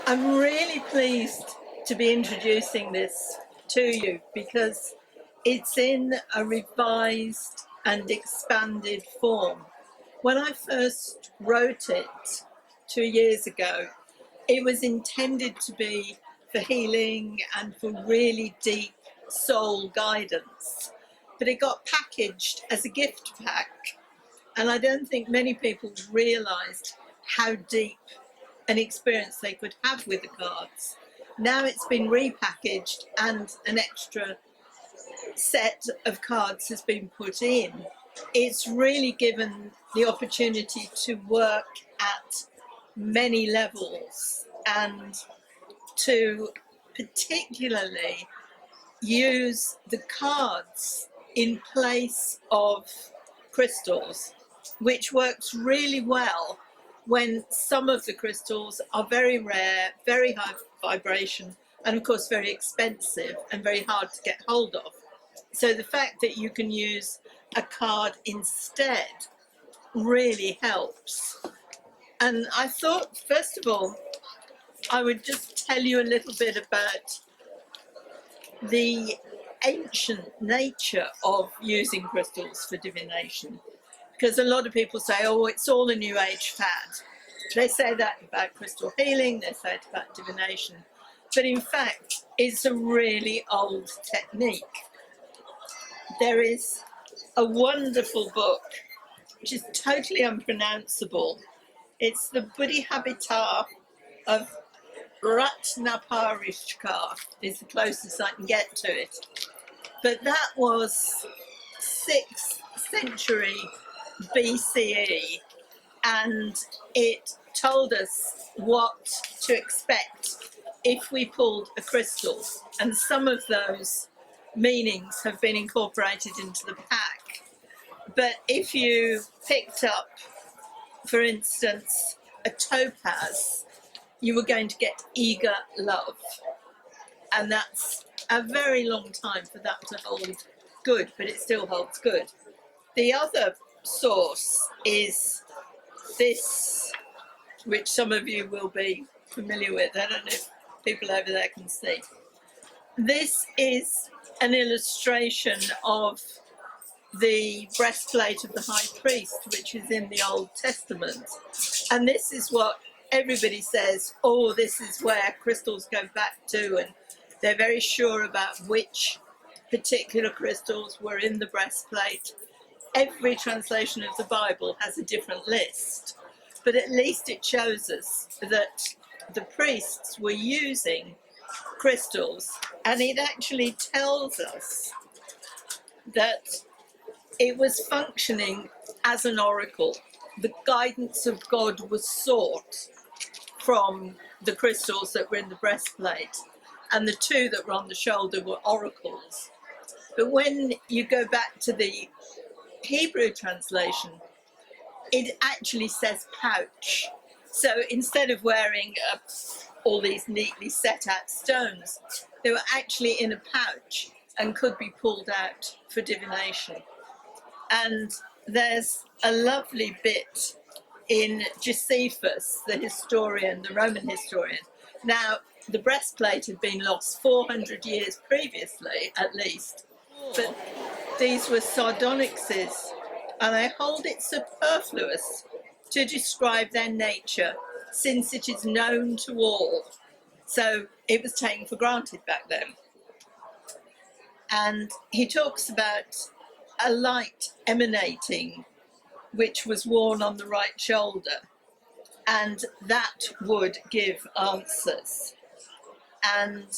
I'm really pleased to be introducing this to you because it's in a revised and expanded form. When I first wrote it 2 years ago, it was intended to be for healing and for really deep soul guidance, but it got packaged as a gift pack, and I don't think many people realised how deep an experience they could have with the cards. Now it's been repackaged and an extra set of cards has been put in. It's really given the opportunity to work at many levels and to particularly use the cards in place of crystals, which works really well when some of the crystals are very rare, very high vibration, and of course very expensive and very hard to get hold of. So the fact that you can use a card instead really helps. And I thought, first of all, I would just tell you a little bit about the ancient nature of using crystals for divination. Because a lot of people say, oh, it's all a New Age fad. They say that about crystal healing, they say it about divination. But in fact, it's a really old technique. There is a wonderful book, which is totally unpronounceable. It's the Buddhi Habitat of Ratnaparishkar, is the closest I can get to it. But that was 6th century BCE, and it told us what to expect if we pulled a crystal, and some of those meanings have been incorporated into the pack. But if you picked up, for instance, a topaz, you were going to get eager love, and that's a very long time for that to hold good, but it still holds good. The other source is this, which some of you will be familiar with. I don't know if people over there can see. This is an illustration of the breastplate of the high priest, which is in the Old Testament. And this is what everybody says, oh, this is where crystals go back to, and they're very sure about which particular crystals were in the breastplate. Every translation of the Bible has a different list, but at least it shows us that the priests were using crystals, and it actually tells us that it was functioning as an oracle. The guidance of God was sought from the crystals that were in the breastplate, and the two that were on the shoulder were oracles. But when you go back to the Hebrew translation, it actually says pouch. So instead of wearing all these neatly set out stones, they were actually in a pouch and could be pulled out for divination. And there's a lovely bit in Josephus, the historian, the Roman historian. Now, the breastplate had been lost 400 years previously, at least, but these were sardonyxes, and I hold it superfluous to describe their nature, since it is known to all. So it was taken for granted back then. And he talks about a light emanating, which was worn on the right shoulder, and that would give answers. And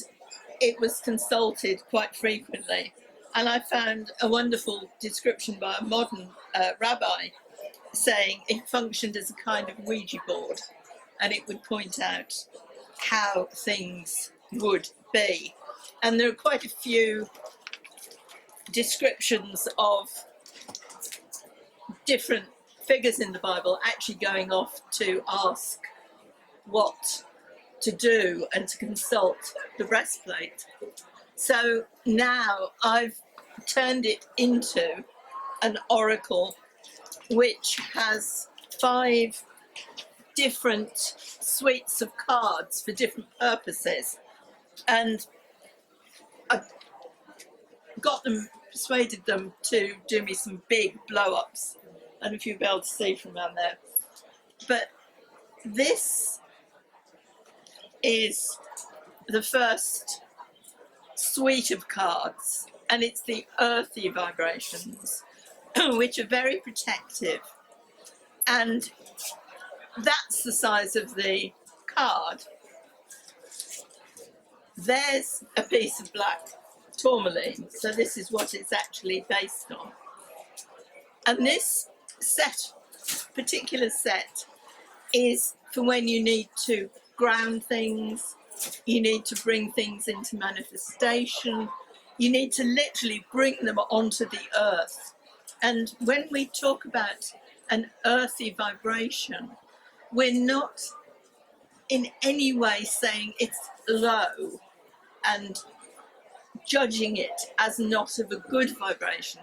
it was consulted quite frequently. And I found a wonderful description by a modern rabbi saying it functioned as a kind of Ouija board, and it would point out how things would be. And there are quite a few descriptions of different figures in the Bible actually going off to ask what to do and to consult the breastplate. So now I've turned it into an oracle which has 5 different suites of cards for different purposes. And I persuaded them to do me some big blow-ups. I don't know if you'll be able to see from around there. But this is the first suite of cards, and it's the earthy vibrations, which are very protective. And that's the size of the card. There's a piece of black tourmaline, so this is what it's actually based on. And this particular set, is for when you need to ground things, you need to bring things into manifestation, you need to literally bring them onto the earth. And when we talk about an earthy vibration, we're not in any way saying it's low and judging it as not of a good vibration.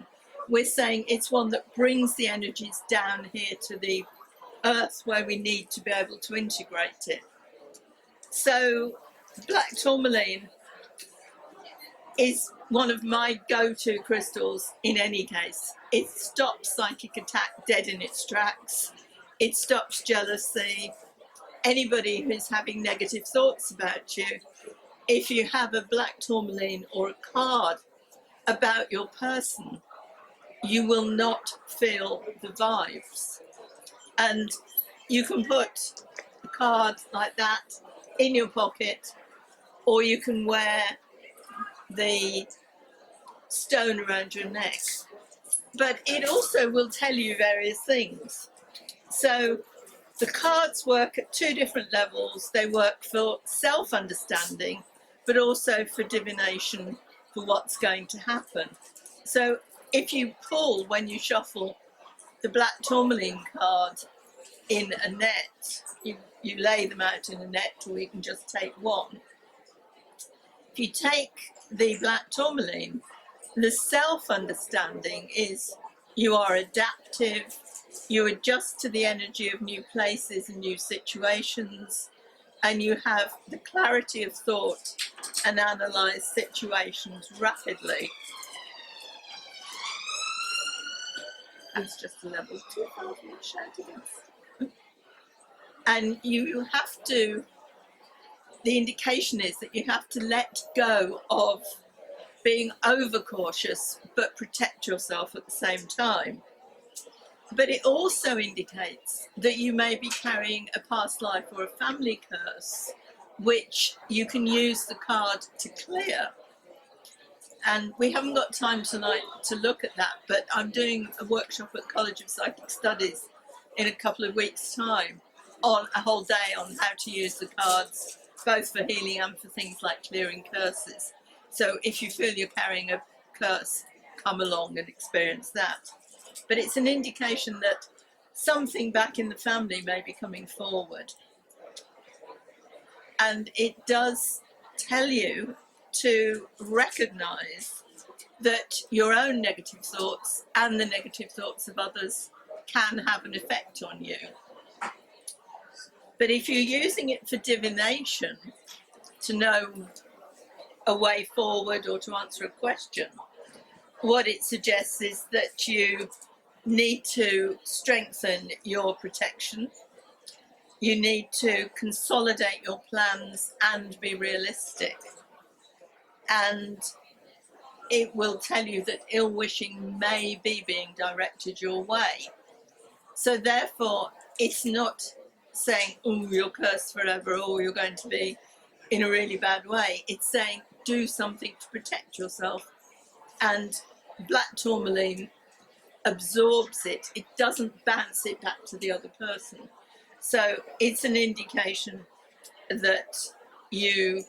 We're saying it's one that brings the energies down here to the earth where we need to be able to integrate it. So black tourmaline is one of my go-to crystals in any case. It stops psychic attack dead in its tracks. It stops jealousy. Anybody who's having negative thoughts about you, if you have a black tourmaline or a card about your person, you will not feel the vibes. And you can put a card like that in your pocket, or you can wear the stone around your neck. But it also will tell you various things. So the cards work at two different levels. They work for self-understanding, but also for divination, for what's going to happen. So if you pull, when you shuffle the black tourmaline card in a net, you lay them out in a net, or you can just take one. If you take the black tourmaline, the self-understanding is you are adaptive, you adjust to the energy of new places and new situations, and you have the clarity of thought and analyze situations rapidly. That's just a level 2 and you have to, the indication is that you have to let go of being overcautious but protect yourself at the same time. But it also indicates that you may be carrying a past life or a family curse, which you can use the card to clear. And we haven't got time tonight to look at that, but I'm doing a workshop at College of Psychic Studies in a couple of weeks' time on a whole day on how to use the cards, both for healing and for things like clearing curses. So if you feel you're carrying a curse, come along and experience that. But it's an indication that something back in the family may be coming forward. And it does tell you to recognize that your own negative thoughts and the negative thoughts of others can have an effect on you. But if you're using it for divination, to know a way forward or to answer a question, what it suggests is that you need to strengthen your protection. You need to consolidate your plans and be realistic. And it will tell you that ill wishing may be being directed your way. So therefore, it's not saying, oh, you're cursed forever, or you're going to be in a really bad way. It's saying, do something to protect yourself. And black tourmaline absorbs it. It doesn't bounce it back to the other person. So it's an indication that you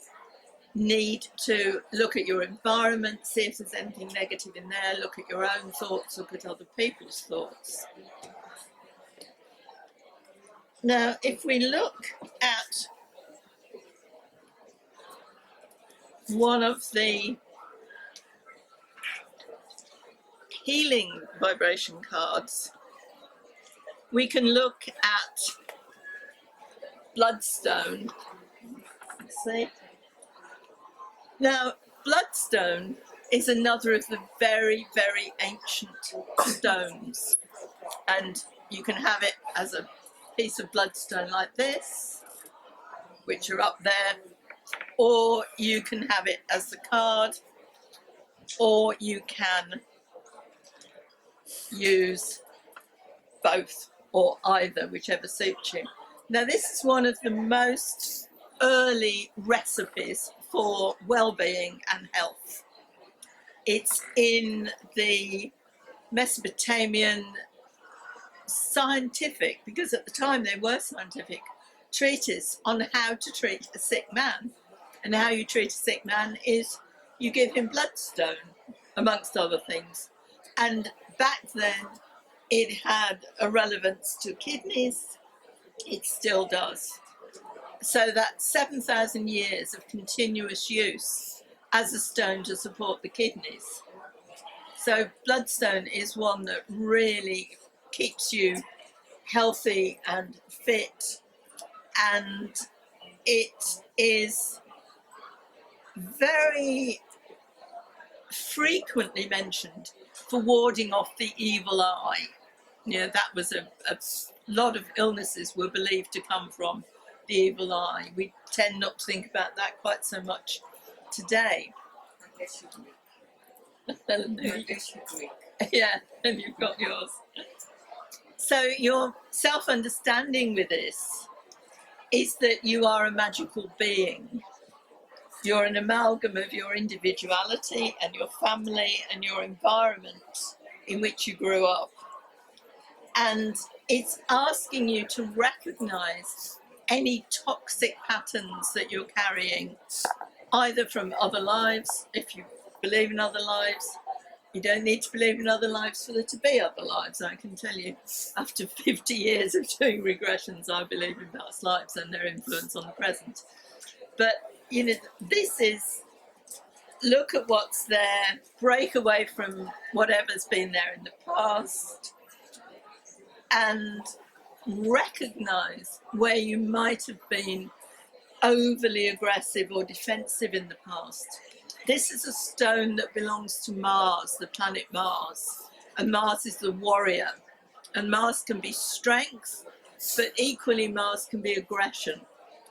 need to look at your environment, see if there's anything negative in there, look at your own thoughts, look at other people's thoughts. Now, if we look at one of the healing vibration cards, we can look at Bloodstone. See? Now, Bloodstone is another of the very, very ancient stones. And you can have it as a piece of bloodstone like this, which are up there, or you can have it as the card, or you can use both or either, whichever suits you. Now, this is one of the most early recipes for well-being and health. It's in the Mesopotamian scientific, because at the time they were scientific, treatise on how to treat a sick man. And how you treat a sick man is you give him bloodstone, amongst other things. And back then it had a relevance to kidneys. It still does. So that's 7,000 years of continuous use as a stone to support the kidneys. So bloodstone is one that really keeps you healthy and fit, and it is very frequently mentioned for warding off the evil eye. You know, that was a lot of illnesses were believed to come from the evil eye. We tend not to think about that quite so much today. Yeah, and you've got yours. So your self-understanding with this is that you are a magical being. You're an amalgam of your individuality and your family and your environment in which you grew up. And it's asking you to recognize any toxic patterns that you're carrying, either from other lives, if you believe in other lives. You don't need to believe in other lives for there to be other lives. I can tell you, after 50 years of doing regressions, I believe in past lives and their influence on the present. But, you know, this is, look at what's there, break away from whatever's been there in the past, and recognize where you might have been overly aggressive or defensive in the past. This is a stone that belongs to Mars, the planet Mars, and Mars is the warrior. And Mars can be strength, but equally Mars can be aggression.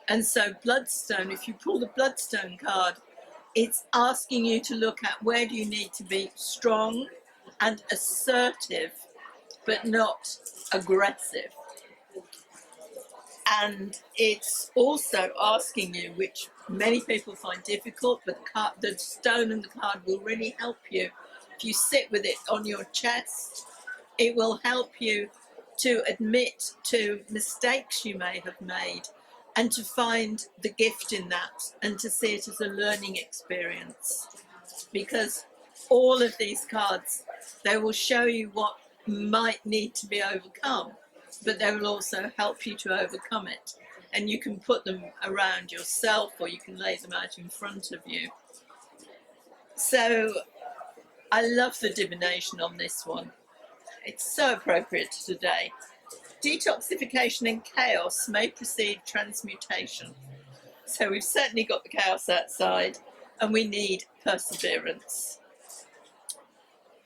And so Bloodstone, if you pull the Bloodstone card, it's asking you to look at where do you need to be strong and assertive, but not aggressive. And it's also asking you, which many people find difficult, but the stone and the card will really help you. If you sit with it on your chest, it will help you to admit to mistakes you may have made and to find the gift in that and to see it as a learning experience. Because all of these cards, they will show you what might need to be overcome, but they will also help you to overcome it. And you can put them around yourself or you can lay them out in front of you. So I love the divination on this one. It's so appropriate to today. Detoxification and chaos may precede transmutation. So we've certainly got the chaos outside and we need perseverance.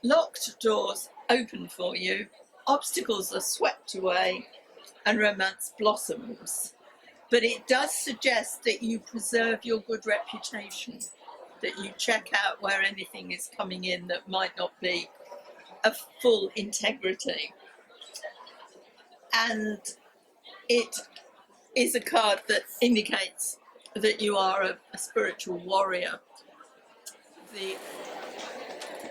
Locked doors open for you, obstacles are swept away, and romance blossoms. But it does suggest that you preserve your good reputation, that you check out where anything is coming in that might not be of full integrity. And it is a card that indicates that you are a spiritual warrior. The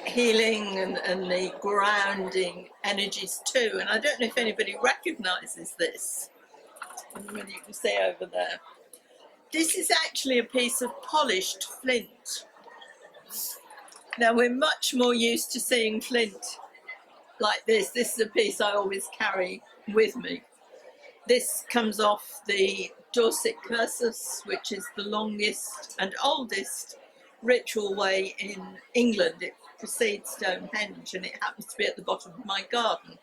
healing and the grounding energies too. And I don't know if anybody recognizes this. Whether you can see over there. This is actually a piece of polished flint. Now we're much more used to seeing flint like this. This is a piece I always carry with me. This comes off the Dorset cursus, which is the longest and oldest ritual way in England. It precedes Stonehenge and it happens to be at the bottom of my garden.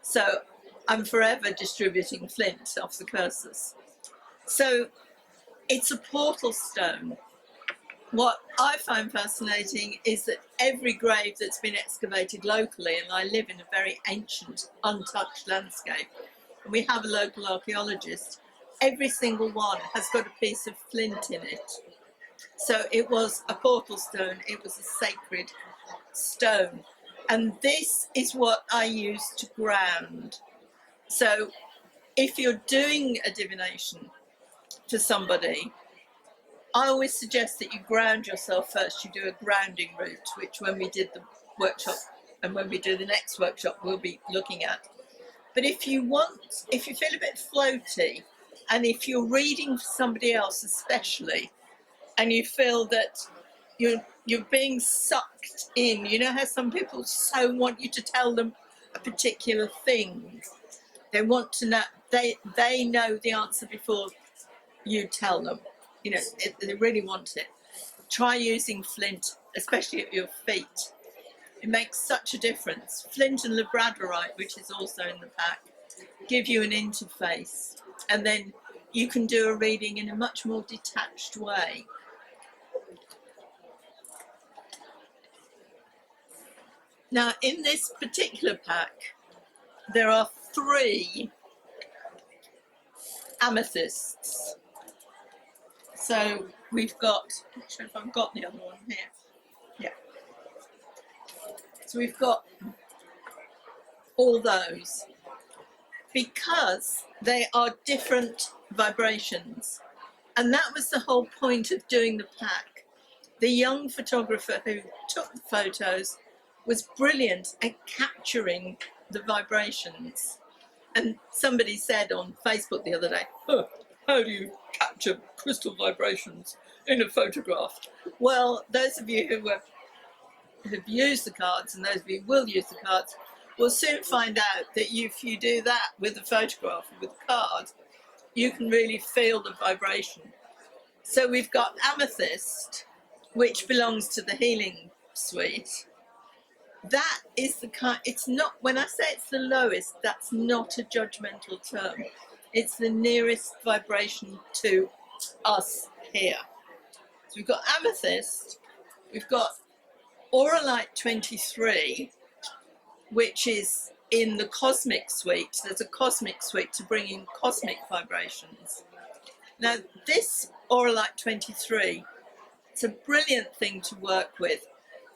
So I'm forever distributing flint off the cursus. So it's a portal stone. What I find fascinating is that every grave that's been excavated locally, and I live in a very ancient, untouched landscape, and we have a local archaeologist, every single one has got a piece of flint in it. So it was a portal stone, it was a sacred stone. And this is what I use to ground. So if you're doing a divination for somebody, I always suggest that you ground yourself first. You do a grounding route, which when we did the workshop and when we do the next workshop, we'll be looking at. But if you feel a bit floaty, and if you're reading for somebody else especially, and you feel that you're being sucked in, you know how some people so want you to tell them a particular thing. They want to know, they know the answer before you tell them. You know, they really want it. Try using flint, especially at your feet. It makes such a difference. Flint and labradorite, which is also in the pack, give you an interface, and then you can do a reading in a much more detached way. Now, in this particular pack, there are 3 amethysts. So we've got, I'm not sure if I've got the other one here. Yeah. So we've got all those because they are different vibrations. And that was the whole point of doing the pack. The young photographer who took the photos was brilliant at capturing the vibrations. And somebody said on Facebook the other day, oh, how do you capture crystal vibrations in a photograph? Well, those of you who have used the cards, and those of you who will use the cards, will soon find out that if you do that with a photograph or with a card, you can really feel the vibration. So we've got amethyst, which belongs to the healing suite. That is the kind, it's not, when I say it's the lowest, that's not a judgmental term. It's the nearest vibration to us here. So we've got amethyst, we've got Light 23, which is in the cosmic suite. There's a cosmic suite to bring in cosmic vibrations. Now this Light 23, it's a brilliant thing to work with.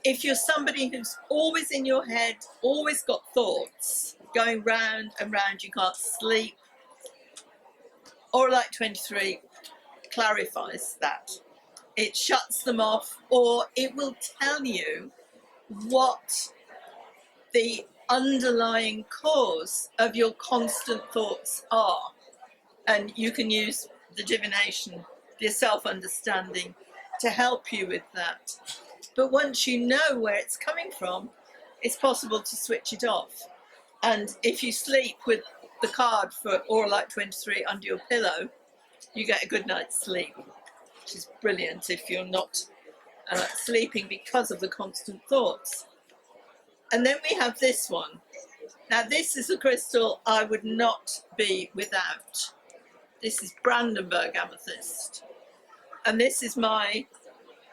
If you're somebody who's always in your head, always got thoughts going round and round, you can't sleep, Light 23 clarifies that. It shuts them off, or it will tell you what the underlying cause of your constant thoughts are. And you can use the divination, your self-understanding, to help you with that. But once you know where it's coming from, it's possible to switch it off. And if you sleep with the card for Light 23 under your pillow, you get a good night's sleep, which is brilliant if you're not sleeping because of the constant thoughts. And then we have this one. Now this is a crystal I would not be without. This is Brandenburg Amethyst. And this is my,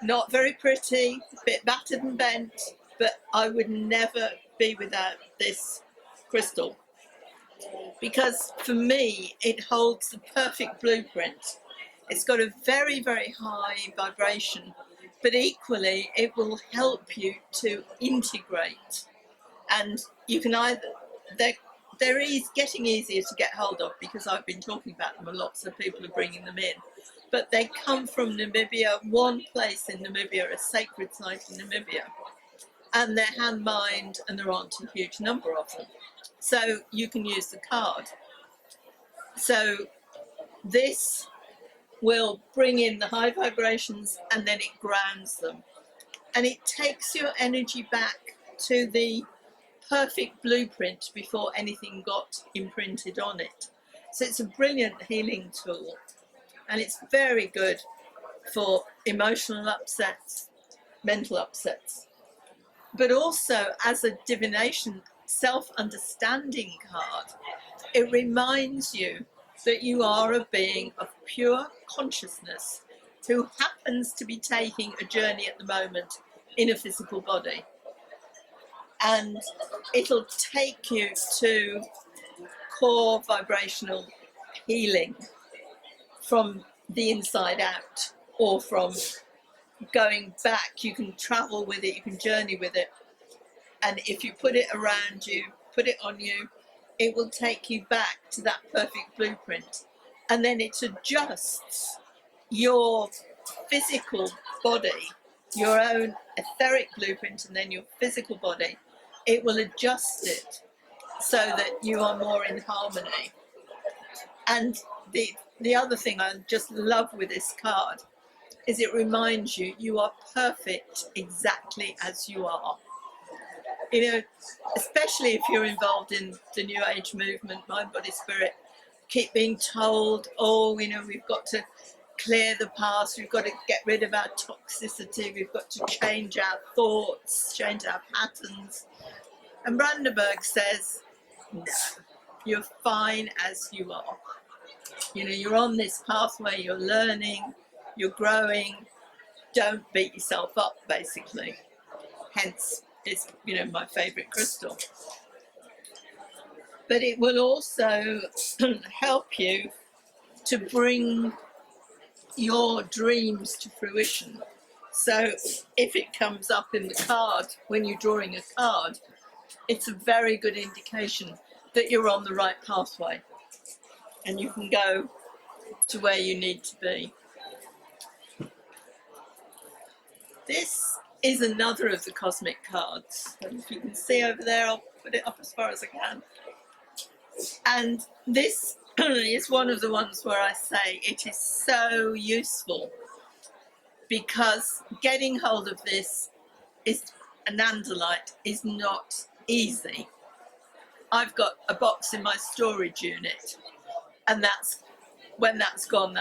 not very pretty, a bit battered and bent, but I would never be without this crystal. Because for me, it holds the perfect blueprint. It's got a very, very high vibration, but equally it will help you to integrate. And you can either, they're getting easier to get hold of because I've been talking about them a lot, so people are bringing them in. But they come from Namibia, one place in Namibia, a sacred site in Namibia. And they're hand-mined, and there aren't a huge number of them. So you can use the card. So this will bring in the high vibrations, and then it grounds them. And it takes your energy back to the perfect blueprint before anything got imprinted on it. So it's a brilliant healing tool. And it's very good for emotional upsets, mental upsets. But also as a divination self-understanding card, it reminds you that you are a being of pure consciousness who happens to be taking a journey at the moment in a physical body. And it'll take you to core vibrational healing from the inside out, or from going back. You can travel with it, you can journey with it. And if you put it around you, put it on you, it will take you back to that perfect blueprint. And then it adjusts your physical body, your own etheric blueprint, and then your physical body. It will adjust it so that you are more in harmony. And the other thing I just love with this card is it reminds you, you are perfect exactly as you are. You know, especially if you're involved in the New Age movement, Mind, Body, Spirit, keep being told, oh, you know, we've got to clear the past, we've got to get rid of our toxicity, we've got to change our thoughts, change our patterns. And Brandenburg says, no, you're fine as you are. You know, you're on this pathway, you're learning, you're growing. Don't beat yourself up, basically. Hence, it's, you know, my favourite crystal. But it will also help you to bring your dreams to fruition. So if it comes up in the card, when you're drawing a card, it's a very good indication that you're on the right pathway and you can go to where you need to be. This is another of the cosmic cards. And if you can see over there, I'll put it up as far as I can. And this is one of the ones where I say it is so useful, because getting hold of this is anandalite is not easy. I've got a box in my storage unit, and that's when that's gone,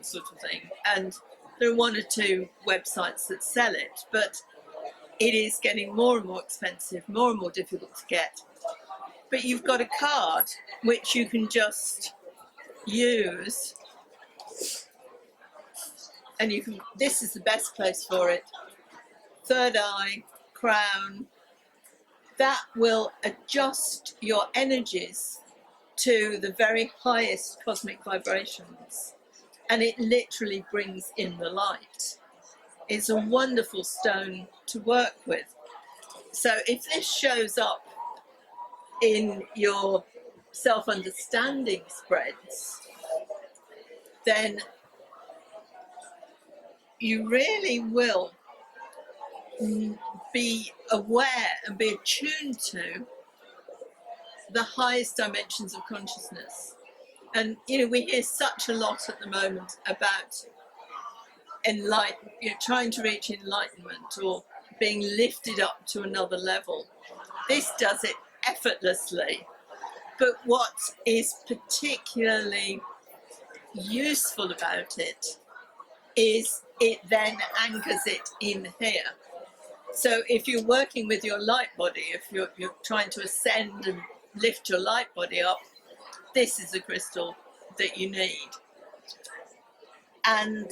sort of thing. And there are one or two websites that sell it, but it is getting more and more expensive, more and more difficult to get. But you've got a card which you can just use, and you can, this is the best place for it. Third eye, crown, that will adjust your energies to the very highest cosmic vibrations, and it literally brings in the light. It's a wonderful stone to work with. So if this shows up in your self-understanding spreads, then you really will be aware and be attuned to the highest dimensions of consciousness. And you know, we hear such a lot at the moment about enlightenment, you know, trying to reach enlightenment or being lifted up to another level. This does it effortlessly. But what is particularly useful about it is it then anchors it in here. So if you're working with your light body, if you're trying to ascend and lift your light body up, this is a crystal that you need. And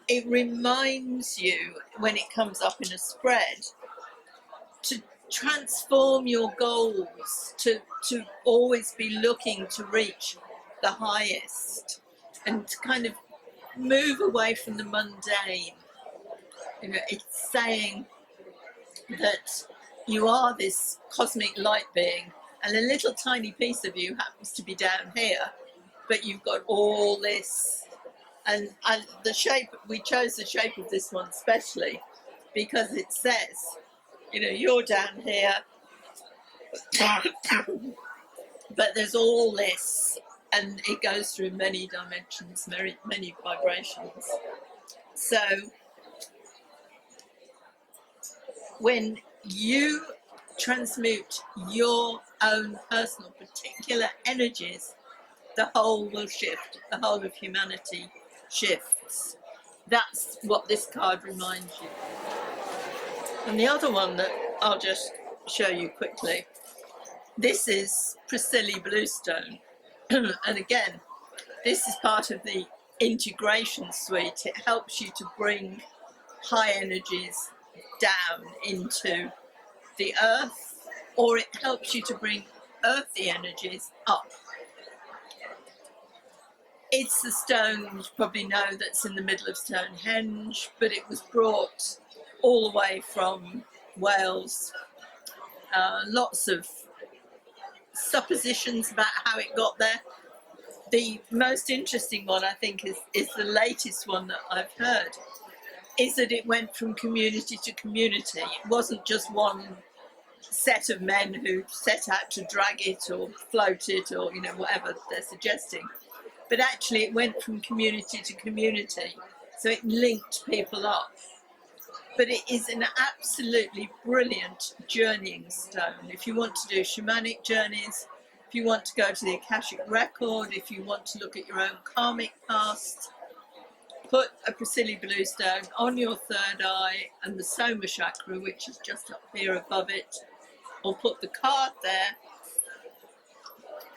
it reminds you, when it comes up in a spread, to transform your goals, to always be looking to reach the highest, and to kind of move away from the mundane. You know, it's saying that you are this cosmic light being, and a little tiny piece of you happens to be down here, but you've got all this. And the shape, we chose the shape of this one especially because it says, you know, you're down here, but there's all this, and it goes through many dimensions, many vibrations. So when you transmute your own personal particular energies, the whole will shift, the whole of humanity shifts. That's what this card reminds you. And the other one that I'll just show you quickly, this is Priscilla Bluestone. And again, this is part of the integration suite. It helps you to bring high energies down into the earth, or it helps you to bring earthy energies up. It's the stone, you probably know, that's in the middle of Stonehenge, but it was brought all the way from Wales. Lots of suppositions about how it got there. The most interesting one, I think, is the latest one that I've heard, is that it went from community to community. It wasn't just one set of men who set out to drag it or float it or, you know, whatever they're suggesting. But actually it went from community to community. So it linked people up. But it is an absolutely brilliant journeying stone. If you want to do shamanic journeys, if you want to go to the Akashic record, if you want to look at your own karmic past, put a Priscilla Bluestone on your third eye and the Soma chakra, which is just up here above it, or put the card there.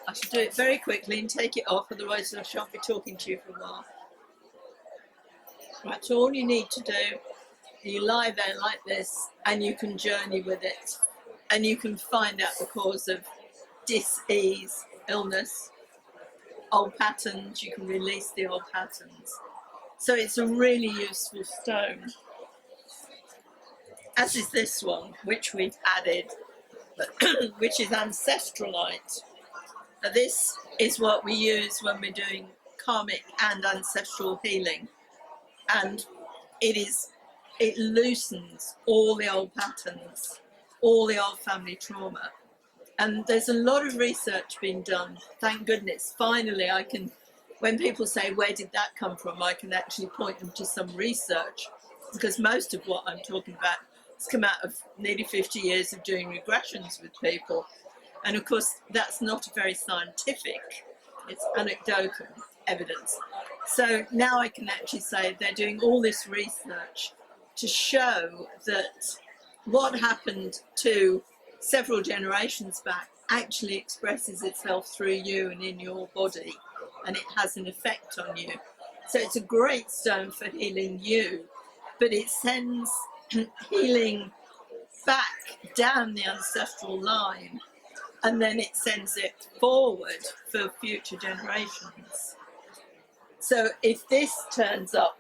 I should do it very quickly and take it off, otherwise I shan't be talking to you for a while. Right, so all you need to do, you lie there like this and you can journey with it, and you can find out the cause of dis-ease, illness, old patterns. You can release the old patterns. So it's a really useful stone, as is this one, which we've added, which is Ancestral Light. Now this is what we use when we're doing karmic and ancestral healing, and it loosens all the old patterns, all the old family trauma. And there's a lot of research being done, thank goodness. Finally I can, when people say where did that come from, I can actually point them to some research, because most of what I'm talking about has come out of nearly 50 years of doing regressions with people. And of course that's not very scientific, it's anecdotal evidence. So now I can actually say they're doing all this research to show that what happened to several generations back actually expresses itself through you and in your body, and it has an effect on you. So it's a great stone for healing you, but it sends healing back down the ancestral line, and then it sends it forward for future generations. So if this turns up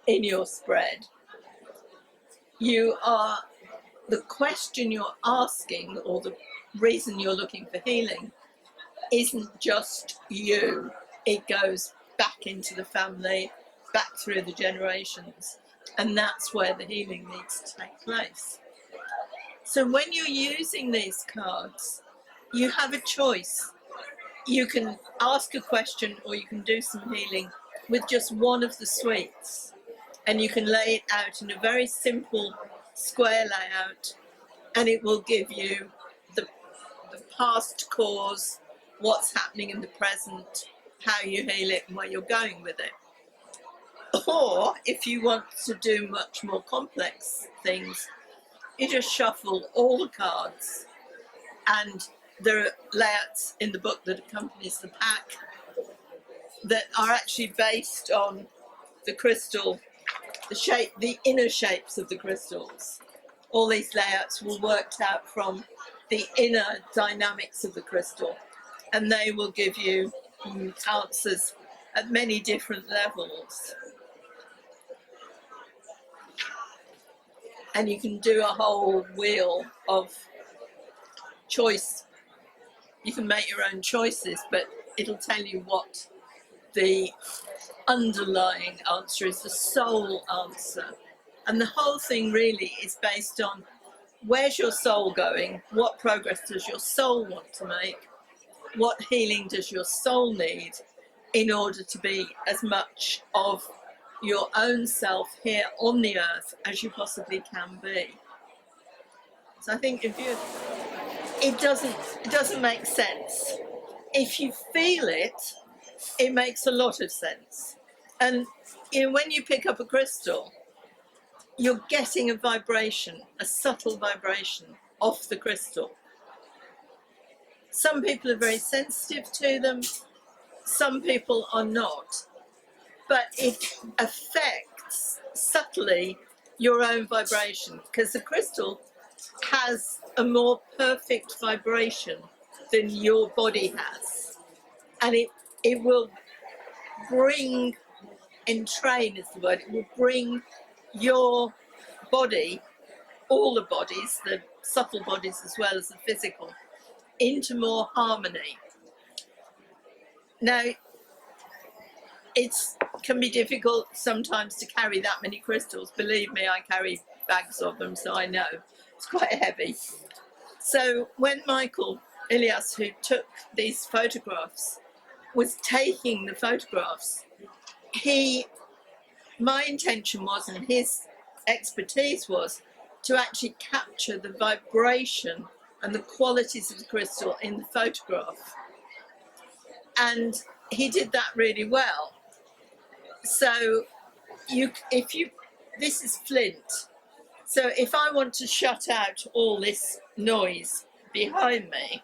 in your spread, the question you're asking, or the reason you're looking for healing, isn't just you. It goes back into the family, back through the generations, and that's where the healing needs to take place. So when you're using these cards, you have a choice. You can ask a question, or you can do some healing with just one of the suites, and you can lay it out in a very simple square layout, and it will give you the past cause, what's happening in the present, how you heal it, and where you're going with it. Or if you want to do much more complex things, you just shuffle all the cards, and there are layouts in the book that accompanies the pack that are actually based on the crystal, the shape, the inner shapes of the crystals. All these layouts were worked out from the inner dynamics of the crystal, and they will give you answers at many different levels. And you can do a whole wheel of choice. You can make your own choices, but it'll tell you what the underlying answer is, the soul answer. And the whole thing really is based on, where's your soul going? What progress does your soul want to make? What healing does your soul need in order to be as much of your own self here on the earth as you possibly can be? So I think if you, it doesn't make sense. If you feel it, it makes a lot of sense. And you know, when you pick up a crystal, you're getting a vibration, a subtle vibration off the crystal. Some people are very sensitive to them, some people are not, but it affects subtly your own vibration, because the crystal has a more perfect vibration than your body has, and it will bring, entrain is the word, it will bring your body, all the bodies, the subtle bodies as well as the physical, into more harmony. Now, it can be difficult sometimes to carry that many crystals. Believe me, I carry bags of them, so I know it's quite heavy. So when Michael Ilias, who took these photographs, was taking the photographs, my intention was, and his expertise was, to actually capture the vibration and the qualities of the crystal in the photograph. And he did that really well. So this is Flint. So if I want to shut out all this noise behind me,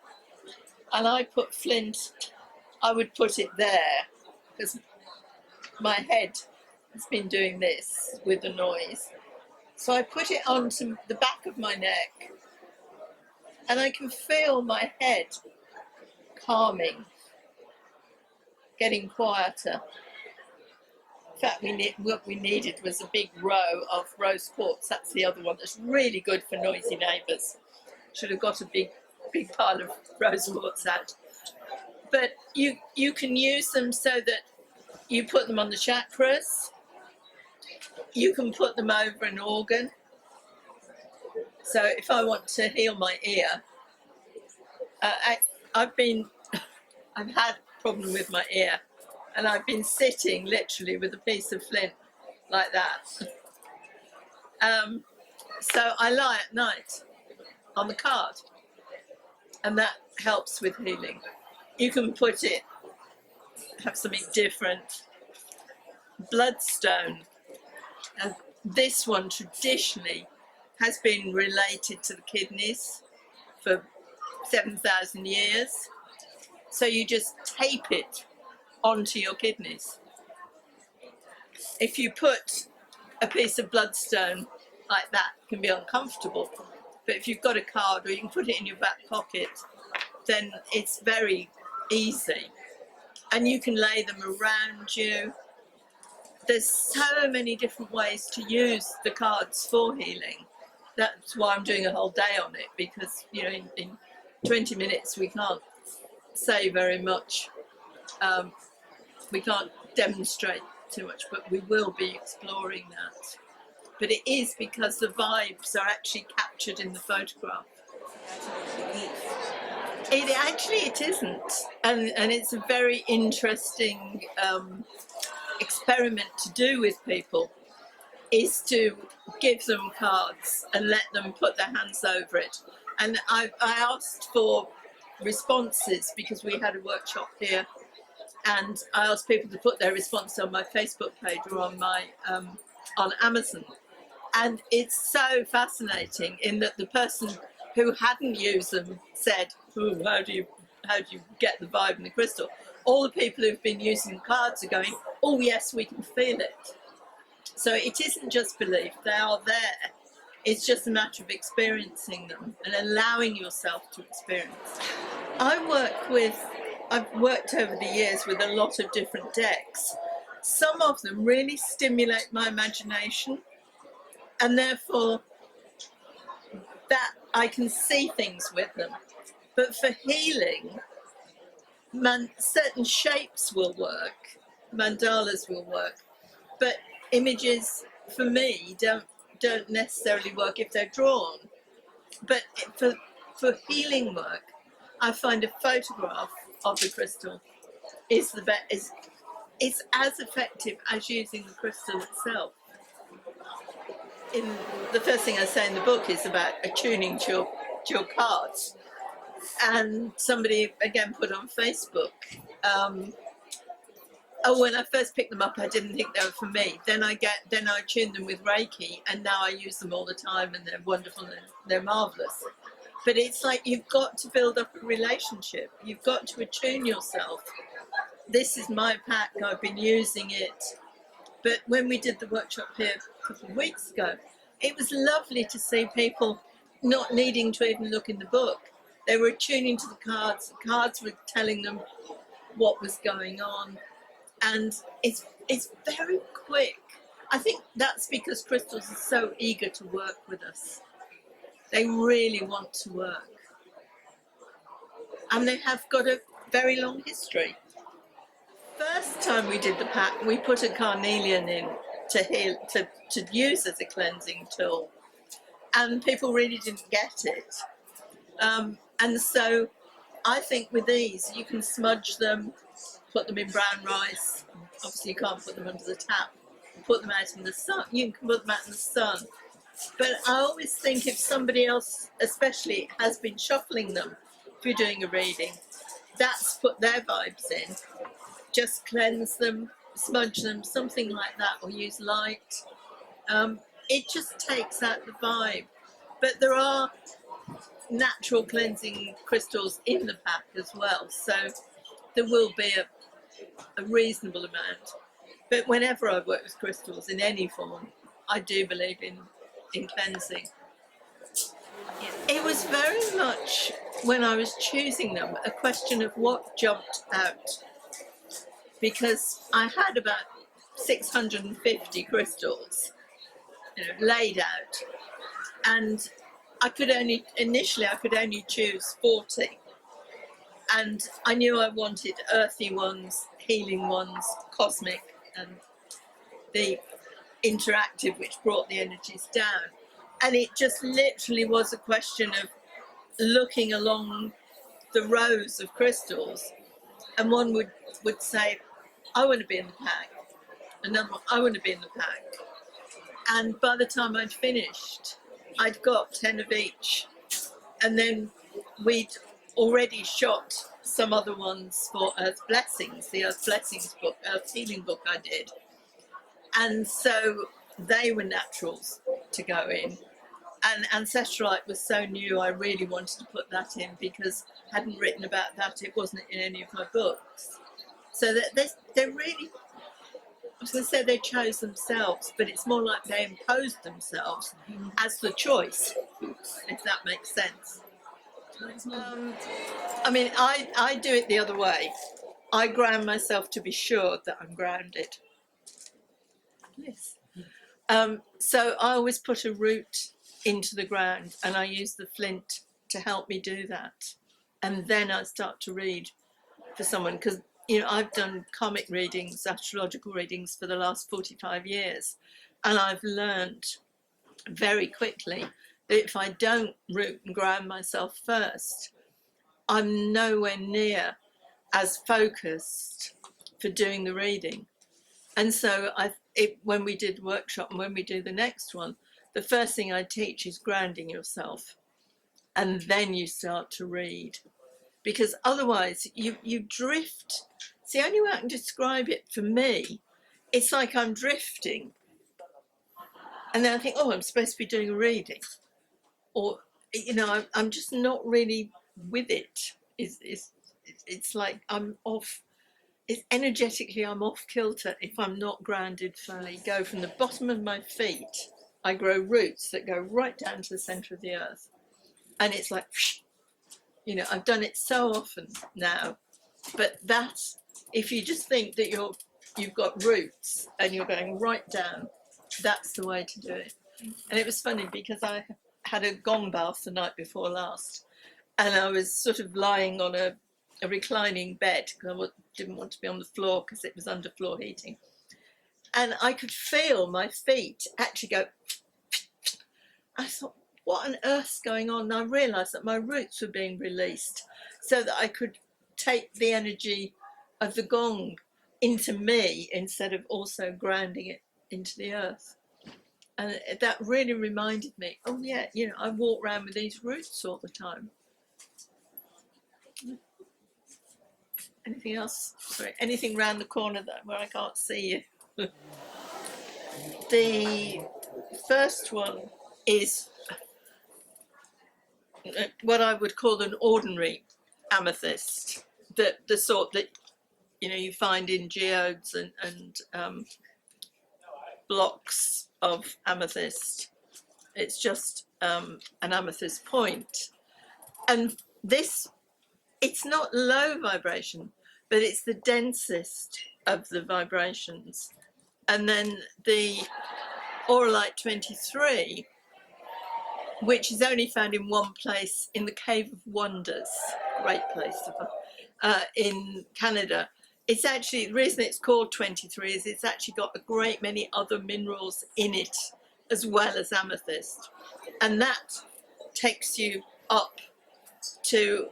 and I put Flint, I would put it there, because my head has been doing this with the noise. So I put it onto the back of my neck, and I can feel my head calming, getting quieter. In fact, what we needed was a big row of rose quartz. That's the other one that's really good for noisy neighbours. Should have got a big pile of rose quartz out. But you can use them so that you put them on the chakras. You can put them over an organ. So if I want to heal my ear, I've had a problem with my ear, and I've been sitting literally with a piece of flint like that. So I lie at night on the card, and that helps with healing. You can put it, have something different. Bloodstone. This one traditionally has been related to the kidneys for 7,000 years. So you just tape it onto your kidneys. If you put a piece of bloodstone like that, it can be uncomfortable. But if you've got a card, or you can put it in your back pocket, then it's very easy. And you can lay them around you. There's so many different ways to use the cards for healing. That's why I'm doing a whole day on it, because in 20 minutes we can't say very much. We can't demonstrate too much, but we will be exploring that. But it is because the vibes are actually captured in the photograph. It isn't, and it's a very interesting experiment to do with people, is to give them cards and let them put their hands over it. And I asked for responses, because we had a workshop here, and I asked people to put their responses on my Facebook page or on my on Amazon. And it's so fascinating in that the person who hadn't used them said, "Ooh, how do you get the vibe in the crystal?" All the people who've been using the cards are going, "Oh yes, we can feel it." So it isn't just belief, they are there. It's just a matter of experiencing them and allowing yourself to experience. I've worked over the years with a lot of different decks. Some of them really stimulate my imagination, and therefore that I can see things with them. But for healing, certain shapes will work, mandalas will work, but images for me don't necessarily work if they're drawn. But for healing work, I find a photograph of the crystal is the best. It's as effective as using the crystal itself. The first thing I say in the book is about attuning to your cards. And somebody again put on Facebook, when I first picked them up, I didn't think they were for me. Then I tune them with Reiki, and now I use them all the time, and they're wonderful and they're marvelous. But it's like you've got to build up a relationship. You've got to attune yourself this is my pack, I've been using it. But when we did the workshop here a couple of weeks ago, it was lovely to see people not needing to even look in the book. They were tuning to the cards were telling them what was going on, and it's very quick. I think that's because crystals are so eager to work with us. They really want to work, and they have got a very long history. First time we did the pack, we put a carnelian in to heal, to use as a cleansing tool, and people really didn't get it. And so I think with these, you can smudge them, put them in brown rice. Obviously, you can't put them under the tap. Put them out in the sun. You can put them out in the sun. But I always think if somebody else, especially, has been shuffling them, if you're doing a reading, that's put their vibes in. Just cleanse them, smudge them, something like that, or use light. It just takes out the vibe. But there are natural cleansing crystals in the pack as well, so there will be a reasonable amount. But whenever I work with crystals in any form, I do believe in cleansing. It was very much, when I was choosing them, a question of what jumped out, because I had about 650 crystals, laid out, and initially I could only choose 40, and I knew I wanted earthy ones, healing ones, cosmic, and the interactive, which brought the energies down. And it just literally was a question of looking along the rows of crystals, and one would say, I want to be in the pack. Another one, I want to be in the pack. And by the time I'd finished, I'd got 10 of each. And then we'd already shot some other ones for Earth Blessings, the Earth Blessings book, Earth Healing book I did. And so they were naturals to go in. And Ancestral Light was so new, I really wanted to put that in, because I hadn't written about that, it wasn't in any of my books. So that they're really, I was going to say they chose themselves, but it's more like they imposed themselves as the choice, if that makes sense. I mean, I do it the other way. I ground myself to be sure that I'm grounded. Yes. So I always put a root into the ground, and I use the Flint to help me do that. And then I start to read for someone, because I've done karmic readings, astrological readings for the last 45 years, and I've learned very quickly that if I don't root and ground myself first, I'm nowhere near as focused for doing the reading. And so when we did the workshop and when we do the next one, the first thing I teach is grounding yourself, and then you start to read. Because otherwise you drift. It's the only way I can describe it for me. It's like I'm drifting. And then I think, oh, I'm supposed to be doing a reading. Or, I'm just not really with it. It's like I'm off. Energetically, I'm off kilter if I'm not grounded firmly. Go from the bottom of my feet. I grow roots that go right down to the centre of the earth. And it's like, I've done it so often now, but if you just think that you've got roots and you're going right down, that's the way to do it. And it was funny because I had a gong bath the night before last, and I was sort of lying on a reclining bed because I didn't want to be on the floor because it was underfloor heating. And I could feel my feet actually go. I thought, what on earth's going on? And I realised that my roots were being released so that I could take the energy of the gong into me instead of also grounding it into the earth. And that really reminded me, oh yeah, I walk around with these roots all the time. Anything else? Sorry, anything round the corner where I can't see you? The first one is what I would call an ordinary amethyst, the sort that you know, you find in geodes and blocks of amethyst. It's just an amethyst point. And this, it's not low vibration, but it's the densest of the vibrations. And then the Auralite 23, which is only found in one place, in the Cave of Wonders, great place in Canada. It's actually, the reason it's called 23 is it's actually got a great many other minerals in it as well as amethyst. And that takes you up to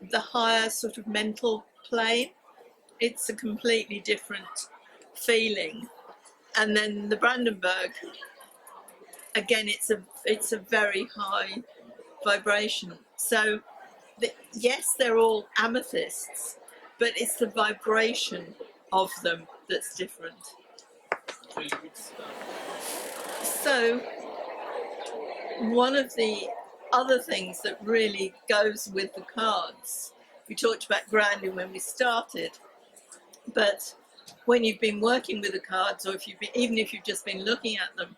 the higher sort of mental plane. It's a completely different feeling. And then the Brandenburg, again, it's a very high vibration. So yes, they're all amethysts, but it's the vibration of them that's different. So one of the other things that really goes with the cards, we talked about grounding when we started, but when you've been working with the cards, or even if you've just been looking at them,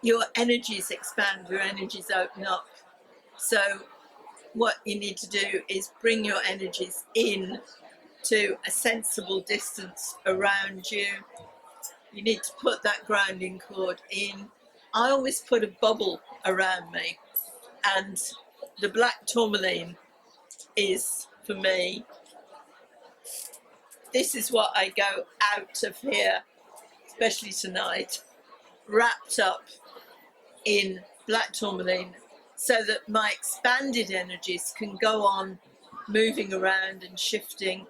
your energies expand, your energies open up. So what you need to do is bring your energies in to a sensible distance around you. You need to put that grounding cord in. I always put a bubble around me, and the black tourmaline is, for me, this is what I go out of here, especially tonight, wrapped up in black tourmaline, so that my expanded energies can go on moving around and shifting,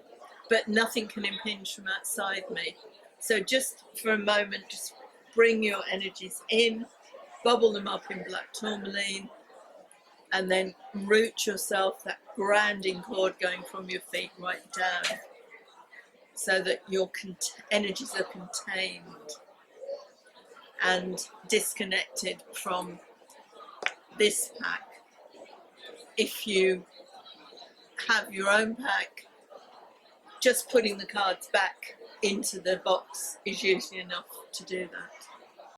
but nothing can impinge from outside me. So just for a moment, just bring your energies in, bubble them up in black tourmaline, and then root yourself, that grounding cord going from your feet right down, so that your energies are contained and disconnected from this pack. If you have your own pack, just putting the cards back into the box is usually enough to do that.